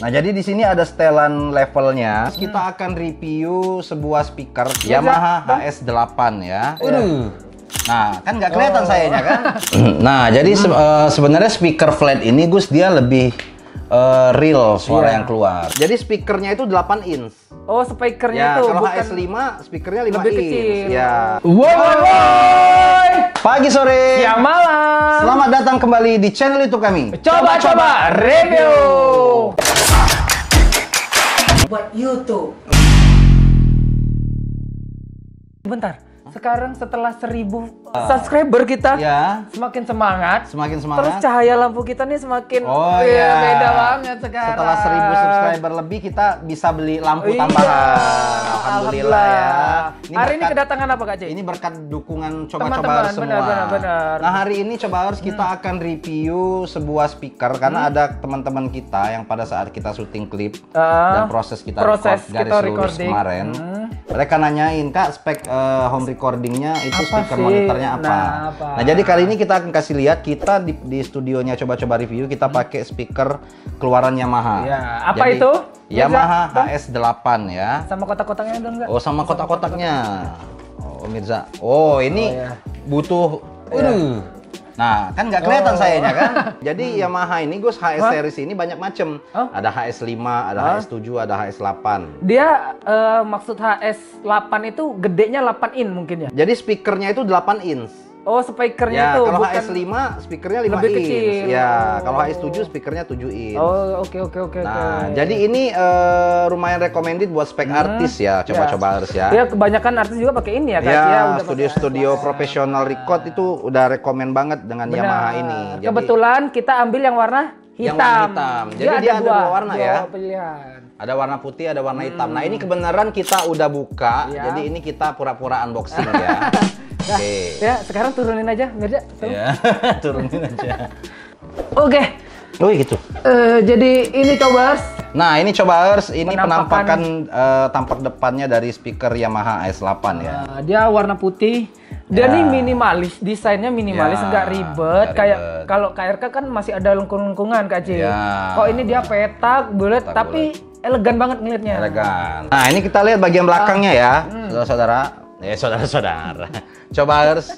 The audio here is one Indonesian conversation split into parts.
Nah, jadi di sini ada setelan levelnya. Kita akan review sebuah speaker Yamaha HS8 ya. Nah, kan nggak kelihatan sayanya kan? Nah, jadi sebenarnya speaker flat ini Gus dia lebih real suara yang keluar. Jadi speakernya itu 8 inch. Oh, speakernya Ya, itu kalau bukan HS5 speakernya 5 lebih inch. kecil. Ya. Woi, Pagi, sore, siang, malam. selamat datang kembali di channel YouTube kami. Coba-coba review. Buat YouTube. Bentar. Sekarang setelah 1000 subscriber kita, Ya, semakin semangat. semakin Terus semangat. cahaya lampu kita nih semakin iya. beda banget sekarang. Setelah 1000 subscriber lebih kita bisa beli lampu Iya, tambahan. Alhamdulillah ya. Hari ini kedatangan apa Kak C? Ini berkat dukungan Teman-teman, coba-coba semua. benar. Nah, hari ini coba harus kita akan review sebuah speaker karena ada teman-teman kita yang pada saat kita syuting klip dan proses kita record garis lurus kemarin. Mereka nanyain, Kak, spek home recordingnya itu Apa speaker sih? monitornya apa? Apa? Nah, jadi kali ini kita akan kasih lihat kita di studionya coba-coba review kita pakai speaker keluaran Yamaha. Ya, apa Jadi, itu? Yamaha HS8 ya. Sama kotak-kotaknya dong nggak? Oh, sama kotak-kotaknya. Oh, Mirza. Oh, ini ya. butuh. Nah, kan nggak kelihatan sayanya kan? Jadi Yamaha ini Gus HS series ini banyak macam. Ada HS5, ada HS7, ada HS8. Dia maksud HS8 itu gedenya 8 in mungkin ya? Jadi speakernya itu 8 inch. Oh, speakernya Ya, itu kalau bukan HS5 speakernya 5 lebih inch. kecil. Ya, kalau HS7 speakernya 7 inch. Oh, oke. Nah, jadi ini lumayan recommended buat spek artis ya, coba-coba harus ya. Ya, kebanyakan artis juga pakai ini ya, Kak. Ya, udah studio-studio profesional record itu udah rekomend banget dengan Yamaha ini. Jadi, kebetulan kita ambil yang warna hitam. yang warna hitam. Jadi dia ada dua warna ya. Pilihan. Ada warna putih, ada warna hitam. Nah, ini kebenaran kita udah buka, jadi ini kita pura-pura unboxing ya. Nah, Oke. ya, sekarang turunin aja, Mirza. Ya, turunin aja. Oke. Oh, gitu. Jadi ini coba. Nah, ini coba harus ini Penampakan. penampakan tampak depannya dari speaker Yamaha S8 ya. Dia warna putih. Dia nih minimalis, desainnya minimalis, Ya, nggak ribet. nggak Kayak ribet. kalau KRK kan masih ada lengkung-lengkungan Kak C. Ya. Kok ini dia petak, bulat, tapi elegan banget ngelihatnya. Elegan. Nah, ini kita lihat bagian belakangnya ya, saudara-saudara. Saudara-saudara. Coba harus.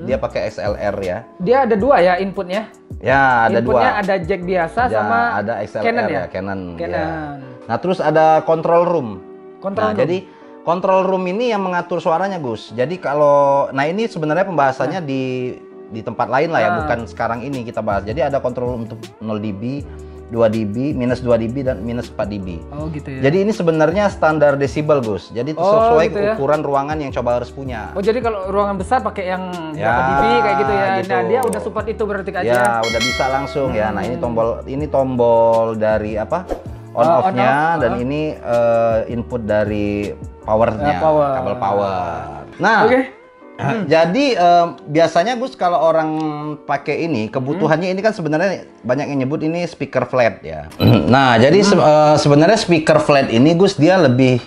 Dia pakai XLR ya. Dia ada dua ya inputnya. Ya, ada Inputnya dua. ada jack biasa Ya, sama ada XLR Canon ya. Canon. Canon. Ya. Nah, terus ada control room. Control room. Jadi control room ini yang mengatur suaranya, Gus. Jadi kalau ini sebenarnya pembahasannya di tempat lain lah ya, bukan sekarang ini kita bahas. Jadi ada control room untuk 0 dB, 2 dB, minus 2 dB dan minus 4 dB. Oh gitu ya. Jadi ini sebenarnya standar desibel, Gus. Jadi itu sesuai gitu ya. ukuran ruangan yang coba harus punya. Oh jadi kalau ruangan besar pakai yang Ya, berapa dB kayak gitu ya. gitu. Nah dia udah support itu berarti Kak C. Ya, udah bisa langsung ya. Nah, ini tombol dari apa? On off-nya dan ini input dari powernya, kabel power. Nah, jadi biasanya Gus kalau orang pakai ini kebutuhannya ini kan sebenarnya banyak yang nyebut ini speaker flat ya. Nah, jadi sebenarnya speaker flat ini Gus dia lebih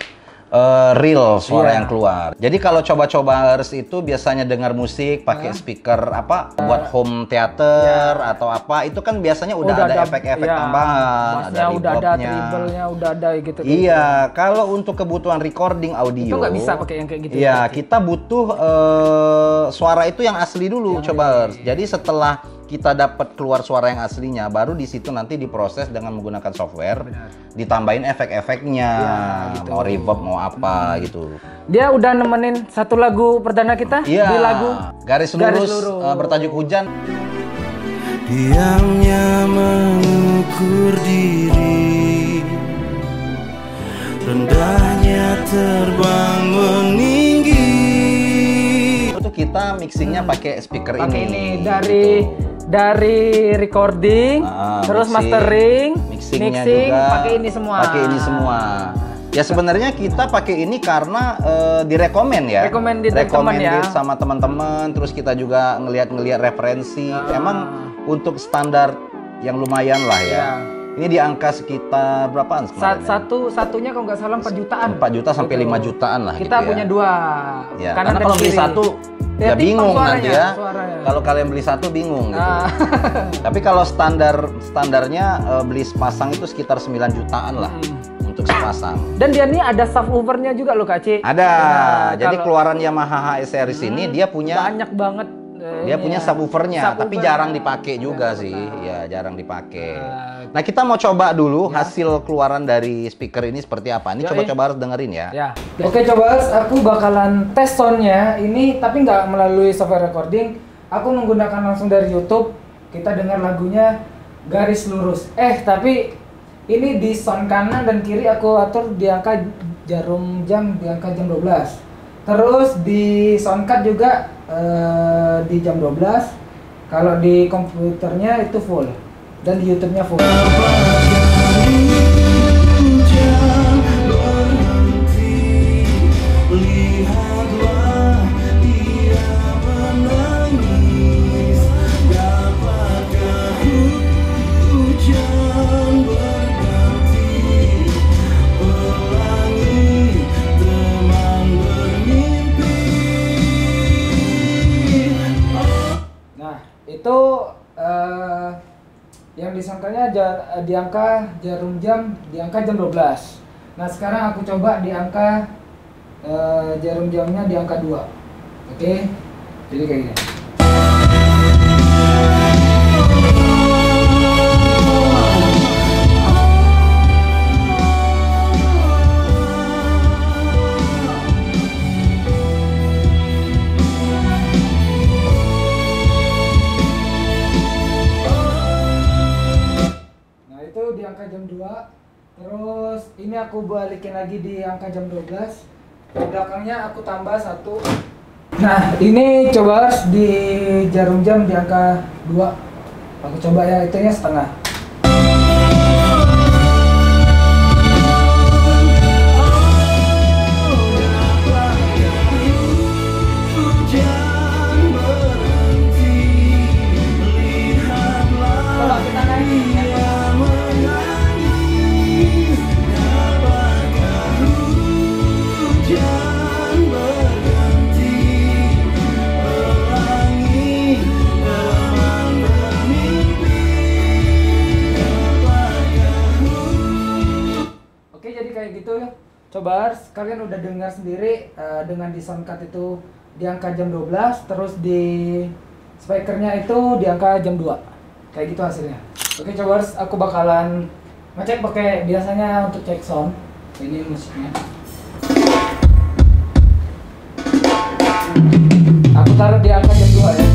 real suara yang keluar. Jadi kalau coba-coba harus itu biasanya dengar musik pakai speaker apa buat home theater atau apa itu kan biasanya udah ada efek-efek tambahan, ada udah ada reverbnya. treble-nya, udah ada gitu. Iya, kalau untuk kebutuhan recording audio Itu nggak bisa pakai yang kayak gitu. Iya, kita butuh suara itu yang asli dulu coba. Jadi setelah kita dapat keluar suara yang aslinya, baru di situ nanti diproses dengan menggunakan software, ditambahin efek-efeknya, gitu. mau reverb, mau apa gitu. Dia udah nemenin satu lagu perdana kita Iya, di lagu Garis Lurus, bertajuk Hujan. Diamnya mengukur diri, rendahnya terbang meninggi. Itu kita mixingnya pakai speaker ini gitu. dari recording, terus mixing, mixingnya juga pakai ini semua. Ya sebenarnya kita pakai ini karena direkomend ya. Recommended sama teman-teman. Terus kita juga ngelihat referensi. Emang untuk standar yang lumayan lah ya. Ini di angka sekitar berapaan kemarin? Satunya kalau nggak salah 4 jutaan. 4 juta sampai 5 jutaan lah. Kita gitu punya ya. dua. Ya, karena kalau beli satu ya bingung nanti ya. Suaranya. Kalau kalian beli satu bingung gitu. Tapi kalau standarnya beli sepasang itu sekitar 9 jutaan lah untuk sepasang. Dan dia ini ada subwoofernya juga loh Kak C. Ada. Nah, Jadi keluaran Yamaha HS series ini dia punya banyak banget. Dia punya subwoofernya, tapi jarang dipakai juga sih. Ya, jarang dipakai. Nah, kita mau coba dulu hasil keluaran dari speaker ini seperti apa. Ini coba-coba harus dengerin ya. Oke, coba aku bakalan tes soundnya ini, tapi nggak melalui software recording. Aku menggunakan langsung dari YouTube. Kita dengar lagunya garis lurus. Tapi ini di sound kanan dan kiri aku atur di angka jarum jam, di angka jam 12. Terus di soundcard juga di jam 12. Kalau di komputernya itu full dan di YouTube-nya full. Itu yang disangkanya di angka jarum jam, di angka jam 12. Nah sekarang aku coba di angka jarum jamnya di angka 2. Oke, jadi kayak gini. Di angka jam 2. Terus ini aku balikin lagi di angka jam 12. Di belakangnya aku tambah 1. Nah ini coba di jarum jam di angka 2. Aku coba ya, itunya setengah. Coba kalian udah dengar sendiri dengan di soundcard itu di angka jam 12, terus di speakernya itu di angka jam 2. Kayak gitu hasilnya. Oke, coba aku bakalan ngecek pakai biasanya untuk cek sound. Ini musiknya. Aku taruh di angka jam 2 ya.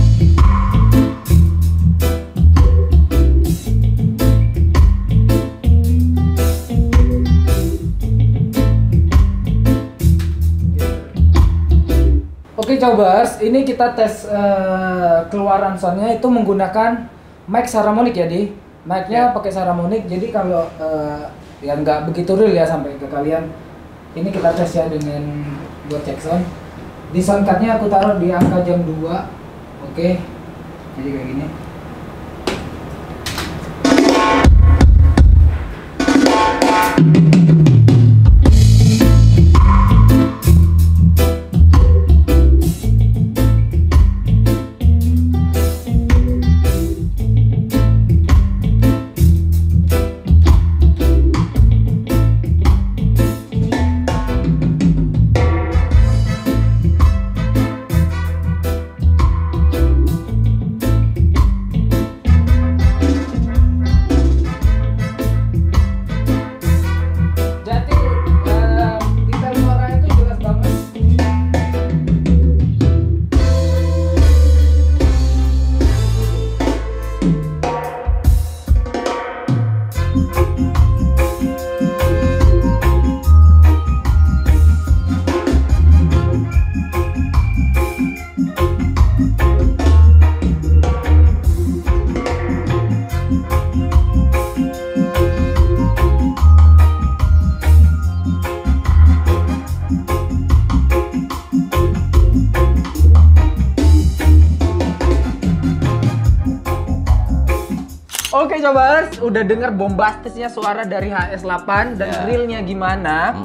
Oke coba, ini kita tes keluaran soundnya itu menggunakan mic Saramonic ya di. Mic-nya pakai Saramonic, jadi kalau ya nggak begitu real ya sampai ke kalian. Ini kita tes ya dengan buat cek sound. Di soundcard-nya aku taruh di angka jam 2. Oke, jadi kayak gini. Oke coba, udah dengar bombastisnya suara dari HS8 dan realnya gimana?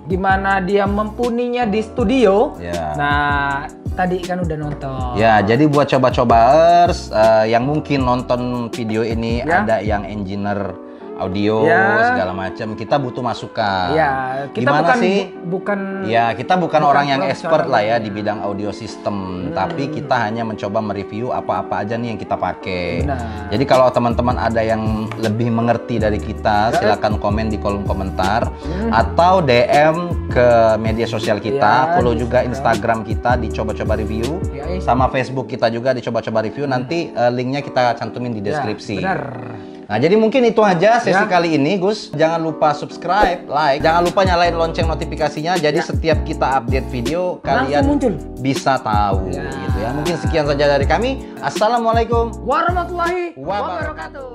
Gimana dia mempuninya di studio? Nah, tadi kan udah nonton. Ya, jadi buat coba-cobaers yang mungkin nonton video ini ada yang engineer audio segala macam, kita butuh masukan. Ya, kita gimana bukan ya, kita bukan orang yang expert lah ya di bidang audio system, tapi kita hanya mencoba mereview apa-apa aja nih yang kita pakai. Jadi kalau teman-teman ada yang lebih mengerti dari kita, silakan komen di kolom komentar atau DM ke media sosial kita, follow juga Instagram kita di coba-coba review, sama Facebook kita juga di coba-coba review. Nanti linknya kita cantumin di deskripsi. Nah, jadi mungkin itu aja sesi kali ini, Gus. Jangan lupa subscribe, like, jangan lupa nyalain lonceng notifikasinya. Jadi setiap kita update video, kalian bisa tahu gitu ya. Mungkin sekian saja dari kami. Assalamualaikum warahmatullahi wabarakatuh.